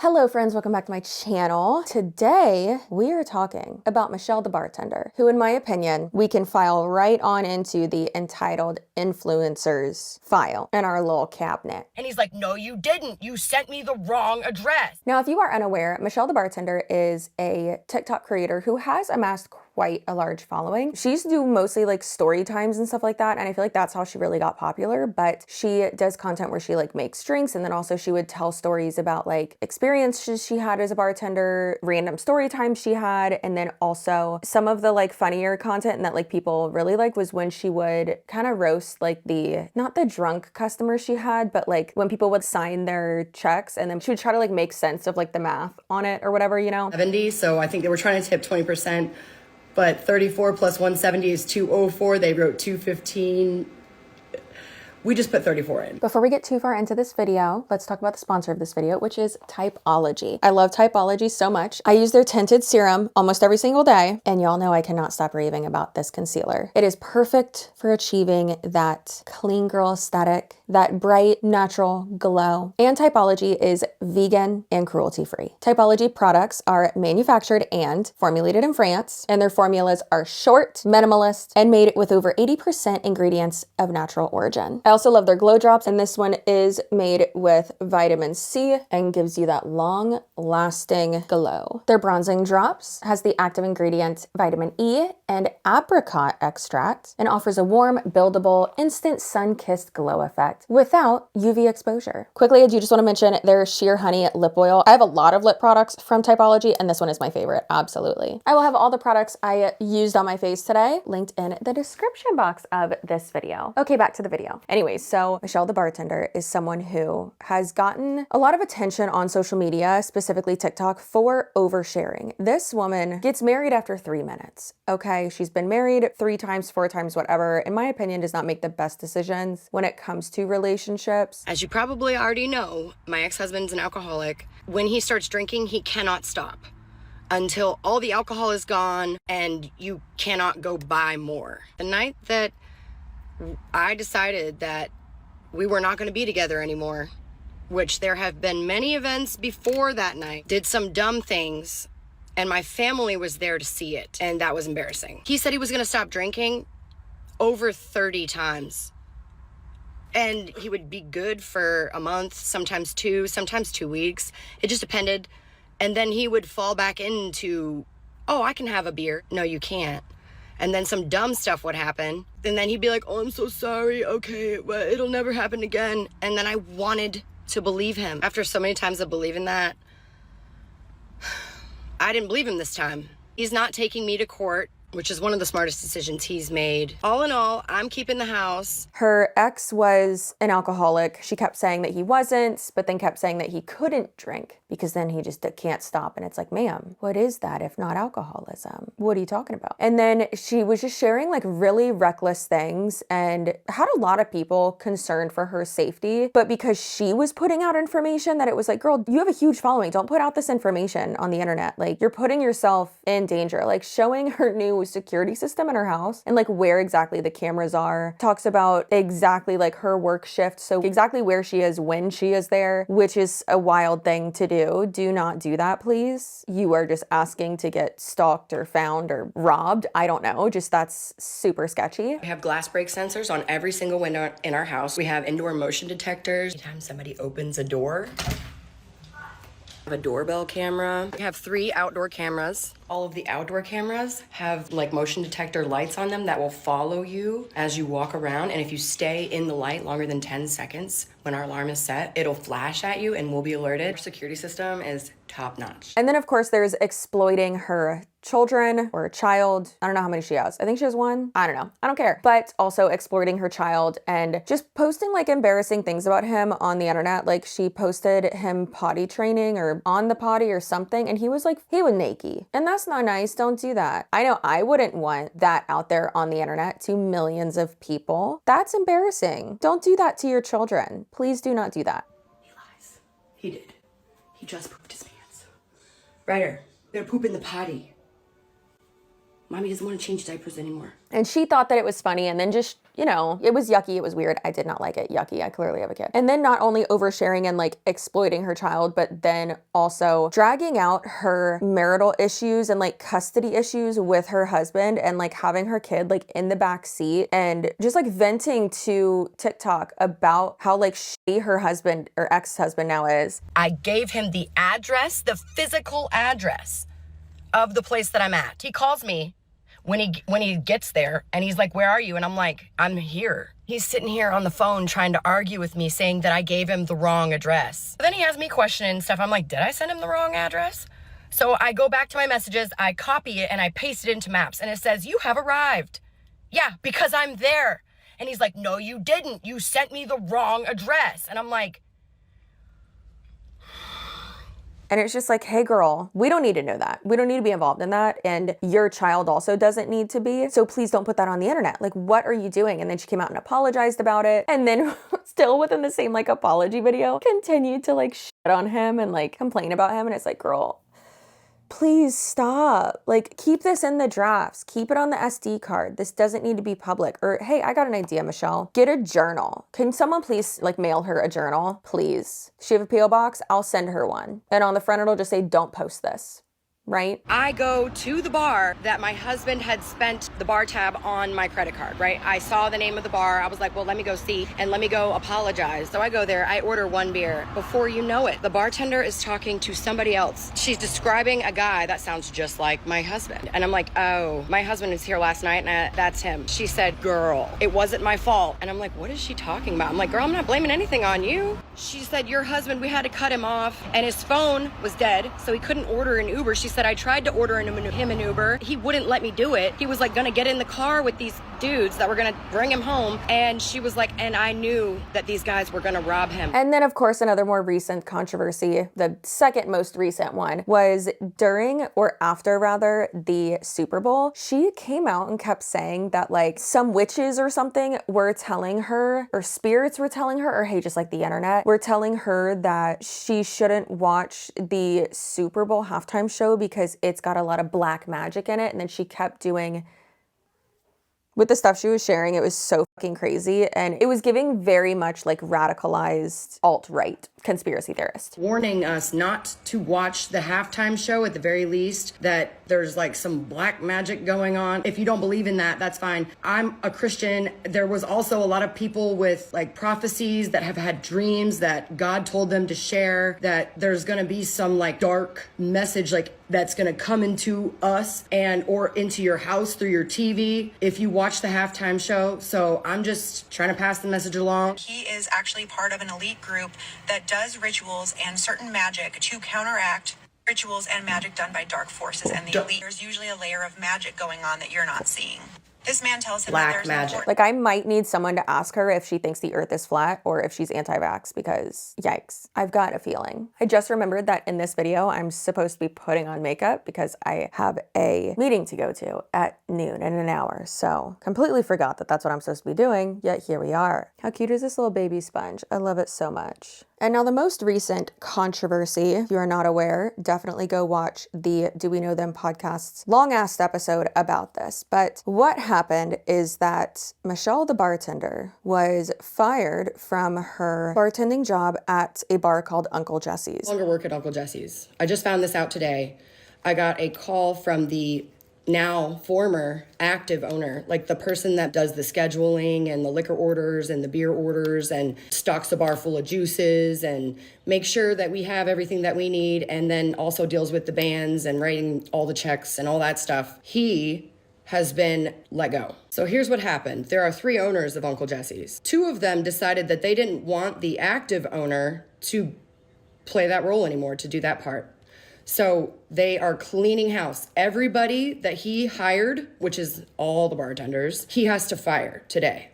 Hello friends, welcome back to my channel. Today, we are talking about Michelle the bartender, who in my opinion, we can file right on into the entitled influencers file in our little cabinet. And he's like, no, you didn't. You sent me the wrong address. Now, if you are unaware, Michelle the bartender is a TikTok creator who has amassed quite a large following. She used to do mostly like story times and stuff like that, and I feel like that's how she really got popular, but she does content where she like makes drinks, and then also she would tell stories about like experiences she had as a bartender, random story times she had, and then also some of the like funnier content and that like people really liked was when she would kind of roast like not the drunk customers she had, but like when people would sign their checks and then she would try to like make sense of like the math on it or whatever, you know? 70, so I think they were trying to tip 20%. But 34 plus 170 is 204. They wrote 215. We just put 34 in. Before we get too far into this video, let's talk about the sponsor of this video, which is Typology. I love Typology so much. I use their tinted serum almost every single day, and y'all know I cannot stop raving about this concealer. It is perfect for achieving that clean girl aesthetic, that bright, natural glow. And Typology is vegan and cruelty-free. Typology products are manufactured and formulated in France, and their formulas are short, minimalist, and made with over 80% ingredients of natural origin. I also love their glow drops, and this one is made with vitamin C and gives you that long lasting glow. Their bronzing drops has the active ingredient vitamin E and apricot extract and offers a warm, buildable, instant sun-kissed glow effect without UV exposure. Quickly, I do just want to mention their sheer honey lip oil. I have a lot of lip products from Typology, and this one is my favorite, absolutely. I will have all the products I used on my face today linked in the description box of this video. Okay, back to the video. Anyways, so Michelle the bartender is someone who has gotten a lot of attention on social media, specifically TikTok, for oversharing. This woman gets married after 3 minutes, okay? She's been married 3 times, 4 times, whatever. In my opinion, does not make the best decisions when it comes to relationships. As you probably already know, my ex-husband's an alcoholic. When he starts drinking, he cannot stop until all the alcohol is gone and you cannot go buy more. The night that I decided that we were not going to be together anymore, which there have been many events before that night, did some dumb things, and my family was there to see it, and that was embarrassing. He said he was going to stop drinking over 30 times, and he would be good for a month, sometimes 2 weeks. It just depended, and then he would fall back into, oh, I can have a beer. No, you can't. And then some dumb stuff would happen. And then he'd be like, oh, I'm so sorry. Okay, well, it'll never happen again. And then I wanted to believe him. After so many times of believing that, I didn't believe him this time. He's not taking me to court, which is one of the smartest decisions he's made. All in all, I'm keeping the house. Her ex was an alcoholic. She kept saying that he wasn't, but then kept saying that he couldn't drink because then he just can't stop. And it's like, ma'am, what is that if not alcoholism? What are you talking about? And then she was just sharing like really reckless things and had a lot of people concerned for her safety. But because she was putting out information that it was like, girl, you have a huge following. Don't put out this information on the internet. Like, you're putting yourself in danger. Like, showing her new security system in her house and like where exactly the cameras are, talks about exactly like her work shift, so exactly where she is when she is there, which is a wild thing to do. Do not do that, please. You are just asking to get stalked or found or robbed. I don't know, just that's super sketchy. We have glass break sensors on every single window in our house. We have indoor motion detectors. Anytime somebody opens a door, a doorbell camera. We have 3 outdoor cameras. All of the outdoor cameras have like motion detector lights on them that will follow you as you walk around. And if you stay in the light longer than 10 seconds when our alarm is set, it'll flash at you and we'll be alerted. Our security system is top notch. And then of course there's exploiting her children or a child. I don't know how many she has. I think she has 1. I don't know. I don't care. But also exploiting her child and just posting like embarrassing things about him on the internet. Like, she posted him potty training or on the potty or something, and he was naked. And that's not nice. Don't do that. I know I wouldn't want that out there on the internet to millions of people. That's embarrassing. Don't do that to your children. Please do not do that. He lies. He did. He just pooped his pants. Ryder, they're pooping the potty. Mommy doesn't want to change diapers anymore. And she thought that it was funny, and then just, you know, it was yucky, it was weird. I did not like it. Yucky. I clearly have a kid. And then not only oversharing and like exploiting her child, but then also dragging out her marital issues and like custody issues with her husband, and like having her kid like in the back seat, and just like venting to TikTok about how like shitty her husband or ex-husband now is. I gave him the address, the physical address of the place that I'm at. He calls me when he gets there, and he's like, where are you? And I'm like, I'm here. He's sitting here on the phone trying to argue with me, saying that I gave him the wrong address. Then he has me questioning stuff. I'm like, did I send him the wrong address? So I go back to my messages, I copy it, and I paste it into Maps, and it says, you have arrived. Yeah, because I'm there. And he's like, no, you didn't. You sent me the wrong address. And I'm like, and it's just like, hey girl, we don't need to know that. We don't need to be involved in that. And your child also doesn't need to be. So please don't put that on the internet. Like, what are you doing? And then she came out and apologized about it. And then still within the same like apology video, continued to like shit on him and like complain about him. And it's like, girl, please stop. Like, keep this in the drafts. Keep it on the SD card. This doesn't need to be public. Or, hey, I got an idea, Michelle. Get a journal. Can someone please, like, mail her a journal? Please. She have a P.O. box? I'll send her one. And on the front, it'll just say, don't post this. Right? I go to the bar that my husband had spent the bar tab on my credit card, right? I saw the name of the bar. I was like, well, let me go see and let me go apologize. So I go there, I order one beer. Before you know it, the bartender is talking to somebody else. She's describing a guy that sounds just like my husband. And I'm like, oh, my husband was here last night and that's him. She said, girl, it wasn't my fault. And I'm like, what is she talking about? I'm like, girl, I'm not blaming anything on you. She said, your husband, we had to cut him off and his phone was dead, so he couldn't order an Uber. She said, I tried to order him an Uber. He wouldn't let me do it. He was like gonna get in the car with these dudes that were gonna bring him home. And she was like, and I knew that these guys were gonna rob him. And then of course, another more recent controversy, the second most recent one, was during or after rather the Super Bowl. She came out and kept saying that like some witches or something were telling her, or spirits were telling her, or hey, just like the internet, were telling her that she shouldn't watch the Super Bowl halftime show because it's got a lot of black magic in it. And then she kept doing, with the stuff she was sharing, it was so fucking crazy. And it was giving very much like radicalized alt-right conspiracy theorist. Warning us not to watch the halftime show, at the very least, that there's like some black magic going on. If you don't believe in that, that's fine. I'm a Christian. There was also a lot of people with like prophecies that have had dreams that God told them to share, that there's gonna be some like dark message like that's gonna come into us and or into your house through your TV if you watch the halftime show. So I'm just trying to pass the message along. He is actually part of an elite group that does rituals and certain magic to counteract rituals and magic done by dark forces. And the elite, there's usually a layer of magic going on that you're not seeing. This man tells him Black that there's magic. Like, I might need someone to ask her if she thinks the earth is flat or if she's anti-vax, because yikes, I've got a feeling. I just remembered that in this video, I'm supposed to be putting on makeup because I have a meeting to go to at noon in an hour. So completely forgot that that's what I'm supposed to be doing, yet here we are. How cute is this little baby sponge? I love it so much. And now the most recent controversy, if you are not aware, definitely go watch the Do We Know Them podcast's long-ass episode about this. But what happened is that Michelle, the bartender, was fired from her bartending job at a bar called Uncle Jesse's. No longer work at Uncle Jesse's. I just found this out today. I got a call from the now former active owner, like the person that does the scheduling and the liquor orders and the beer orders and stocks the bar full of juices and makes sure that we have everything that we need, and then also deals with the bands and writing all the checks and all that stuff. He has been let go. So here's what happened. There are 3 owners of Uncle Jesse's. 2 of them decided that they didn't want the active owner to play that role anymore, to do that part. So they are cleaning house. Everybody that he hired, which is all the bartenders, he has to fire today.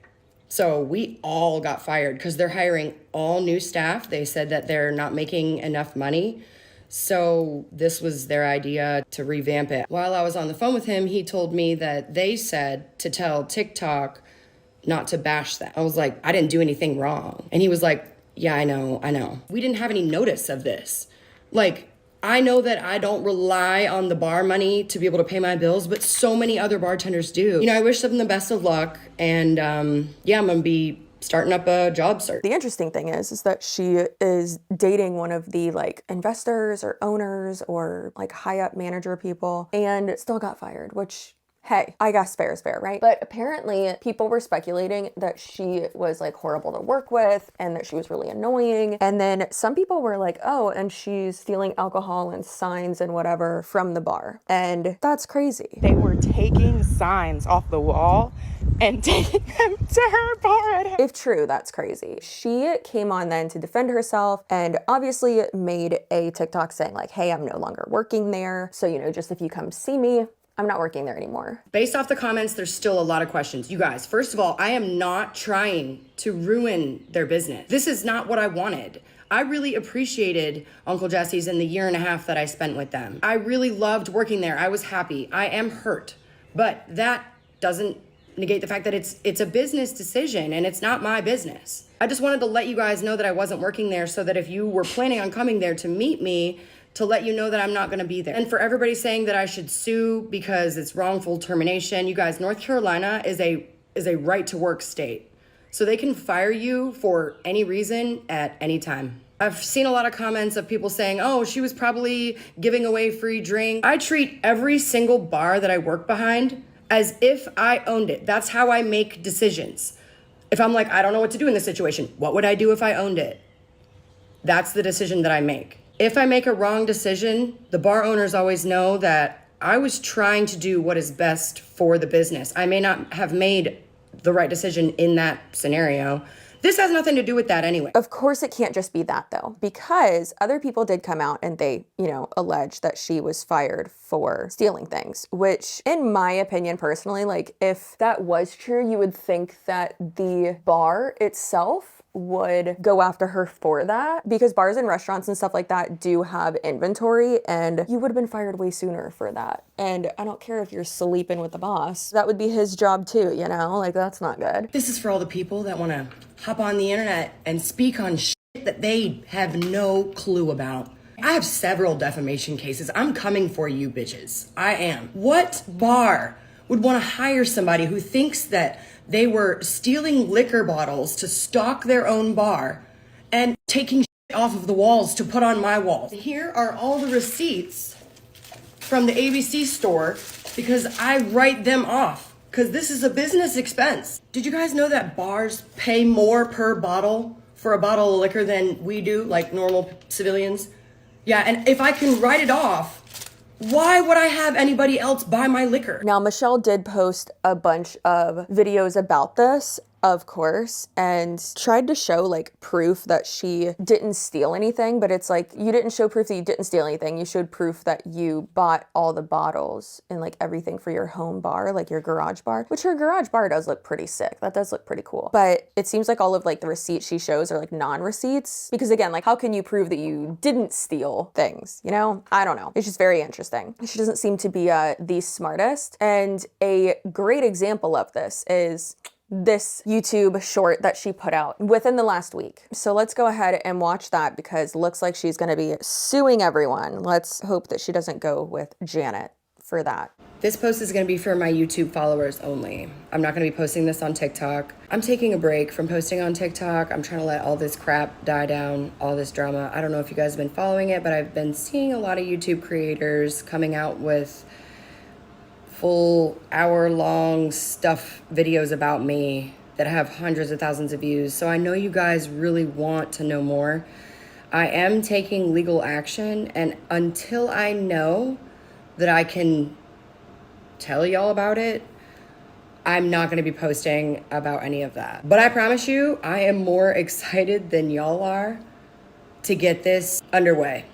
So we all got fired because they're hiring all new staff. They said that they're not making enough money. So this was their idea to revamp it. While I was on the phone with him, he told me that they said to tell TikTok not to bash that. I was like, I didn't do anything wrong. And he was like, yeah, I know. We didn't have any notice of this. Like, I know that I don't rely on the bar money to be able to pay my bills, but so many other bartenders do. You know, I wish them the best of luck, and yeah, I'm gonna be starting up a job search. The interesting thing is that she is dating one of the like investors or owners or like high up manager people and still got fired, which, hey, I guess fair is fair, right? But apparently people were speculating that she was like horrible to work with and that she was really annoying. And then some people were like, oh, and she's stealing alcohol and signs and whatever from the bar. And that's crazy. They were taking signs off the wall and taking them to her bar. If true, that's crazy. She came on then to defend herself and obviously made a TikTok saying like, hey, I'm no longer working there. So, you know, just if you come see me, I'm not working there anymore. Based off the comments, there's still a lot of questions. You guys, first of all, I am not trying to ruin their business. This is not what I wanted. I really appreciated Uncle Jesse's in the year and a half that I spent with them. I really loved working there. I was happy. I am hurt. But that doesn't negate the fact that it's a business decision and it's not my business. I just wanted to let you guys know that I wasn't working there so that if you were planning on coming there to meet me, to let you know that I'm not gonna be there. And for everybody saying that I should sue because it's wrongful termination, you guys, North Carolina is a right to work state. So they can fire you for any reason at any time. I've seen a lot of comments of people saying, oh, she was probably giving away free drink. I treat every single bar that I work behind as if I owned it. That's how I make decisions. If I'm like, I don't know what to do in this situation, what would I do if I owned it? That's the decision that I make. If I make a wrong decision, the bar owners always know that I was trying to do what is best for the business. I may not have made the right decision in that scenario. This has nothing to do with that anyway. Of course it can't just be that though, because other people did come out and they, you know, alleged that she was fired for stealing things, which in my opinion personally, like if that was true, you would think that the bar itself would go after her for that, because bars and restaurants and stuff like that do have inventory and you would have been fired way sooner for that. And I don't care if you're sleeping with the boss, that would be his job too, you know, like that's not good. This is for all the people that want to hop on the internet and speak on shit that they have no clue about. I have several defamation cases. I'm coming for you bitches. I am. What bar would want to hire somebody who thinks that they were stealing liquor bottles to stock their own bar and taking shit off of the walls to put on my walls? Here are all the receipts from the ABC store because I write them off because this is a business expense. Did you guys know that bars pay more per bottle for a bottle of liquor than we do, like normal civilians? Yeah, and if I can write it off, why would I have anybody else buy my liquor? Now, Michelle did post a bunch of videos about this, of course, and tried to show like proof that she didn't steal anything, but it's like, you didn't show proof that you didn't steal anything. You showed proof that you bought all the bottles and like everything for your home bar, like your garage bar, which her garage bar does look pretty sick. That does look pretty cool. But it seems like all of like the receipts she shows are like non-receipts, because again, like how can you prove that you didn't steal things? You know, I don't know. It's just very interesting. She doesn't seem to be the smartest. And a great example of this is this YouTube short that she put out within the last week. So let's go ahead and watch that because it looks like she's going to be suing everyone. Let's hope that she doesn't go with Janet for that. This post is going to be for my YouTube followers only. I'm not going to be posting this on TikTok. I'm taking a break from posting on TikTok. I'm trying to let all this crap die down, all this drama. I don't know if you guys have been following it, but I've been seeing a lot of YouTube creators coming out with full hour-long stuff videos about me that have hundreds of thousands of views. So I know you guys really want to know more. I am taking legal action, and until I know that I can tell y'all about it, I'm not going to be posting about any of that. But I promise you, I am more excited than y'all are to get this underway.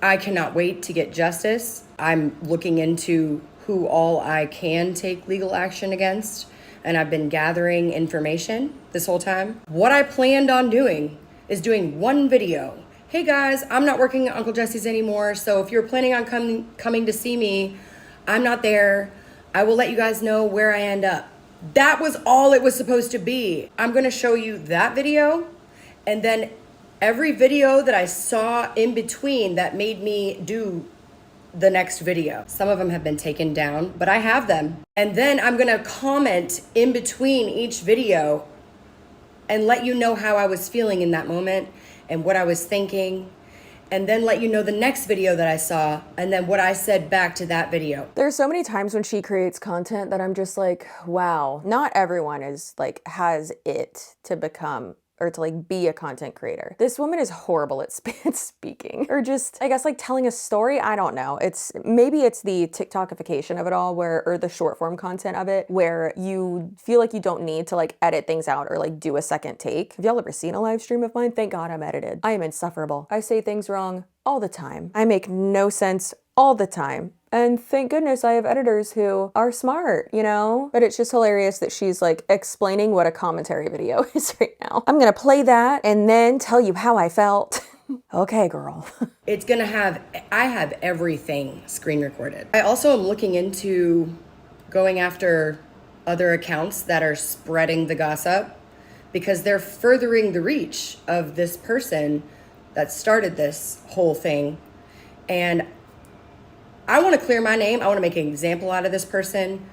I cannot wait to get justice. I'm looking into who all I can take legal action against, and I've been gathering information this whole time. What I planned on doing is doing one video. Hey guys, I'm not working at Uncle Jesse's anymore, so if you're planning on coming to see me, I'm not there. I will let you guys know where I end up. That was all it was supposed to be. I'm gonna show you that video, and then every video that I saw in between that made me do the next video. Some of them have been taken down, but I have them. And then I'm gonna comment in between each video and let you know how I was feeling in that moment and what I was thinking, and then let you know the next video that I saw and then what I said back to that video. There's so many times when she creates content that I'm just like, wow, not everyone is like, has it to become or to like be a content creator. This woman is horrible at speaking or just, I guess, like telling a story. I don't know. Maybe it's the TikTokification of it all or the short form content of it where you feel like you don't need to like edit things out or like do a second take. Have y'all ever seen a live stream of mine? Thank God I'm edited. I am insufferable. I say things wrong all the time. I make no sense all the time. And thank goodness I have editors who are smart, you know? But it's just hilarious that she's like explaining what a commentary video is right now. I'm gonna play that and then tell you how I felt. Okay, girl. I have everything screen recorded. I also am looking into going after other accounts that are spreading the gossip because they're furthering the reach of this person that started this whole thing. And I want to clear my name. I want to make an example out of this person.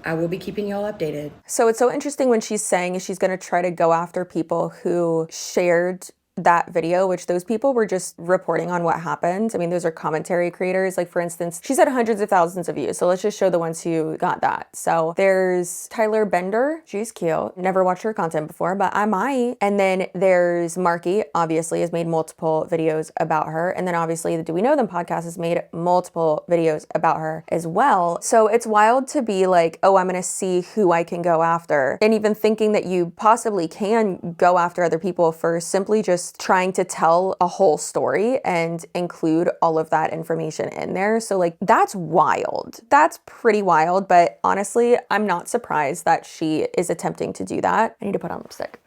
I will be keeping y'all updated. So it's so interesting when she's saying she's going to try to go after people who shared that video, which those people were just reporting on what happened. I mean, those are commentary creators. Like for instance, she's had hundreds of thousands of views. So let's just show the ones who got that. So there's Tyler Bender. She's cute. Never watched her content before, but I might. And then there's Marky, obviously has made multiple videos about her. And then obviously the Do We Know Them podcast has made multiple videos about her as well. So it's wild to be like, oh, I'm going to see who I can go after. And even thinking that you possibly can go after other people for simply just trying to tell a whole story and include all of that information in there. So like, that's wild. That's pretty wild. But honestly, I'm not surprised that she is attempting to do that. I need to put on lipstick.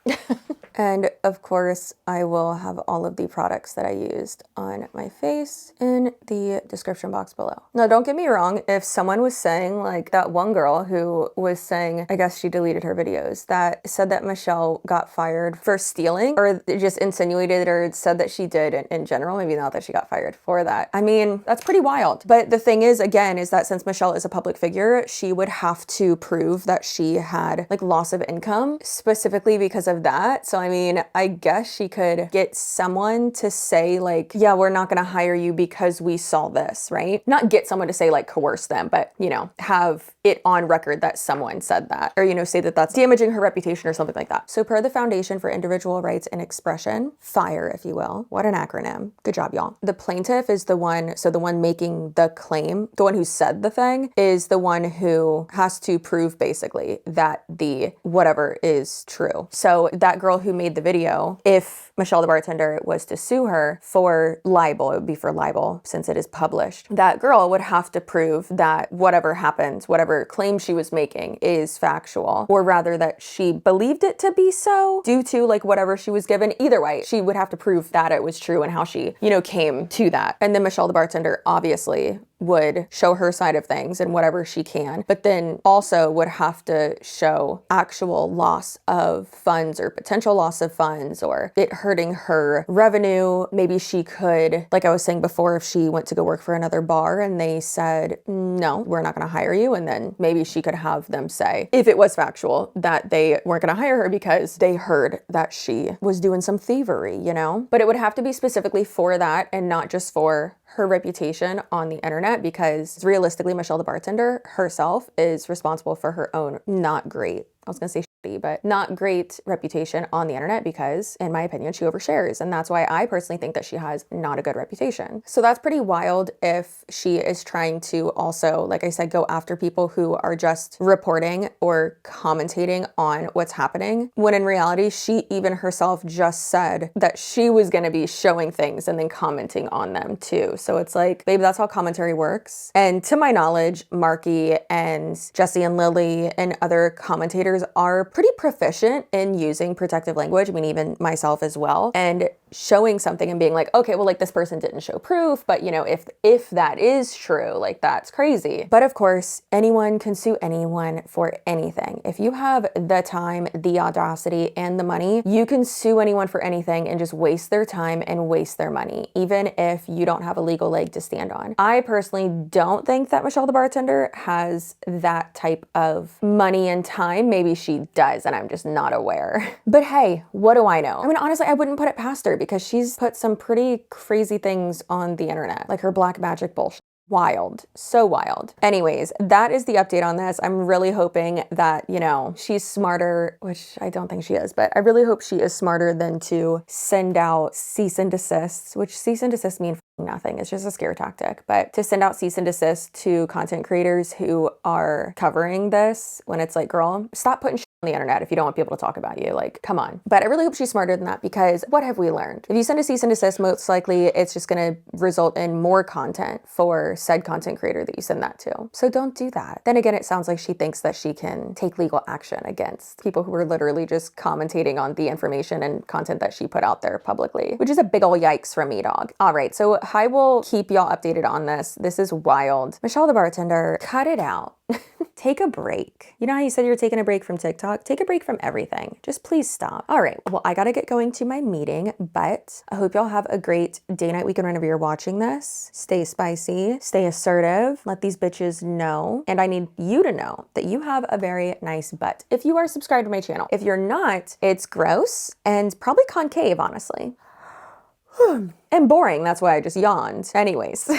And of course, I will have all of the products that I used on my face in the description box below. Now, don't get me wrong. If someone was saying, like that one girl who was saying, I guess she deleted her videos, that said that Michelle got fired for stealing, or just insinuated or said that she did in general, maybe not that she got fired for that. I mean, that's pretty wild. But the thing is, again, is that since Michelle is a public figure, she would have to prove that she had like loss of income specifically because of that. So I mean, I guess she could get someone to say like, yeah, we're not gonna hire you because we saw this, right? Not get someone to say like coerce them, but you know, have it on record that someone said that, or you know, say that that's damaging her reputation or something like that. So per the Foundation for Individual Rights and Expression, FIRE, if you will. What an acronym. Good job, y'all. The plaintiff is the one, so the one making the claim, the one who said the thing, is the one who has to prove basically that the whatever is true. So that girl who made the video, if Michelle the bartender was to sue her for libel, it would be for libel since it is published. That girl would have to prove that whatever happened, whatever claim she was making is factual, or rather that she believed it to be so due to like whatever she was given. Either way, she would have to prove that it was true and how she, you know, came to that. And then Michelle the bartender obviously would show her side of things and whatever she can, but then also would have to show actual loss of funds or potential loss of funds or it hurting her revenue. Maybe she could, like I was saying before, if she went to go work for another bar and they said, no, we're not going to hire you. And then maybe she could have them say, if it was factual, that they weren't going to hire her because they heard that she was doing some thievery, you know? But it would have to be specifically for that and not just for her reputation on the internet, because realistically, Michelle the bartender herself is responsible for her own not great, I was gonna say shitty, but not great reputation on the internet because, in my opinion, she overshares. And that's why I personally think that she has not a good reputation. So that's pretty wild if she is trying to also, like I said, go after people who are just reporting or commentating on what's happening, when in reality, she even herself just said that she was gonna be showing things and then commenting on them too. So it's like, babe, that's how commentary works. And to my knowledge, Marky and Jesse and Lily and other commentators are pretty proficient in using protective language. I mean, even myself as well. And showing something and being like, okay, well, like this person didn't show proof, but you know, if that is true, like that's crazy. But of course, anyone can sue anyone for anything. If you have the time, the audacity, and the money, you can sue anyone for anything and just waste their time and waste their money, even if you don't have a legal leg to stand on. I personally don't think that Michelle the bartender has that type of money and time. Maybe she does and I'm just not aware. But hey, what do I know? I mean, honestly, I wouldn't put it past her because she's put some pretty crazy things on the internet, like her black magic bullshit. Wild, so wild. Anyways, that is the update on this. I'm really hoping that, you know, she's smarter, which I don't think she is, but I really hope she is smarter than to send out cease and desists, which cease and desist mean nothing. It's just a scare tactic. But to send out cease and desist to content creators who are covering this when it's like, girl, stop putting shit on the internet if you don't want people to talk about you. Like, come on. But I really hope she's smarter than that, because what have we learned? If you send a cease and desist, most likely it's just going to result in more content for said content creator that you send that to. So don't do that. Then again, it sounds like she thinks that she can take legal action against people who are literally just commentating on the information and content that she put out there publicly, which is a big ol' yikes from me, dog. All right, so I will keep y'all updated on this. This is wild. Michelle the bartender, cut it out. Take a break. You know how you said you were taking a break from TikTok? Take a break from everything. Just please stop. All right, well, I gotta get going to my meeting, but I hope y'all have a great day, night, weekend whenever you're watching this. Stay spicy, stay assertive, let these bitches know. And I need you to know that you have a very nice butt if you are subscribed to my channel. If you're not, it's gross and probably concave, honestly. And boring, that's why I just yawned. Anyways,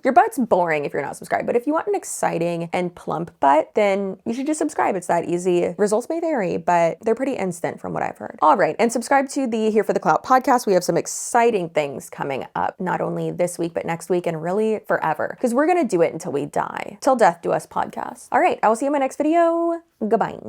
your butt's boring if you're not subscribed, but if you want an exciting and plump butt, then you should just subscribe. It's that easy. Results may vary, but they're pretty instant from what I've heard. All right, and subscribe to the Here for the Clout podcast. We have some exciting things coming up, not only this week, but next week and really forever, because we're gonna do it until we die. Till death do us podcast. All right, I will see you in my next video. Goodbye.